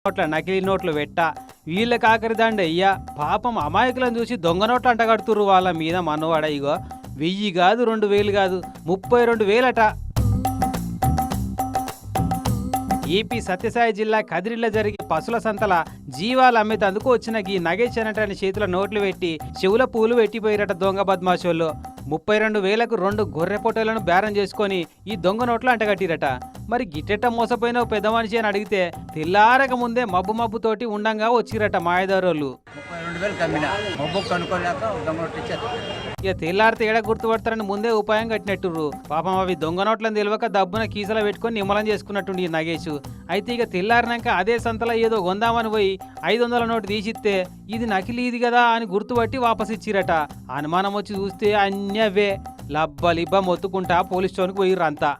నోట్ల నకిలీ నోట్లు పెట్ట వీళ్ళకి ఆఖరి దండ అయ్యా పాపం అమాయకులను చూసి దొంగ నోట్లు అంటగడుతుర్రు వాళ్ళ మీద మనవాడ. ఇగో 1000 కాదు 2000 కాదు 32,000 ఏపీ సత్యసాయి జిల్లా కదిరిలో జరిగే పశుల సంతల జీవాలు అమ్మేతందుకు వచ్చిన ఈ నగేష్ అనేటాన్ని చేతిలో నోట్లు పెట్టి చెవుల పూలు పెట్టిపోయిరట దొంగ బద్మాషోళ్ళు. 32,000కు 2 గొర్రె పొట్టేలను బేరం చేసుకొని ఈ దొంగ నోట్లు అంటగట్టిరట. మరి గిట్టెట్ట మోసపోయిన పెద్ద మనిషి అని అడిగితే తెల్లారక ముందే మబ్బుతోటి ఉండంగా వచ్చిరట మాయదారోళ్ళు. ఇక తెల్లారితే ఏడ గుర్తుపడతారని ముందే ఉపాయం కట్టినట్టుర్రు. పాపం అవి దొంగ నోట్లను తెలియక దబ్బున కీసలో పెట్టుకొని నిమ్మలం చేసుకున్నట్టుండి ఈ నగేష్. అయితే ఇక తెల్లారినాక అదే సంతలో ఏదో కొందామని పోయి 500 నోటు తీసిస్తే ఇది నకిలీది కదా అని గుర్తుపట్టి వాపస్ ఇచ్చిరట. అనుమానం వచ్చి చూస్తే అన్నీ అవే. లబ్బలిబ్బ మొత్తుకుంటా పోలీస్ స్టేషన్కి పోయిర్రు అంతా.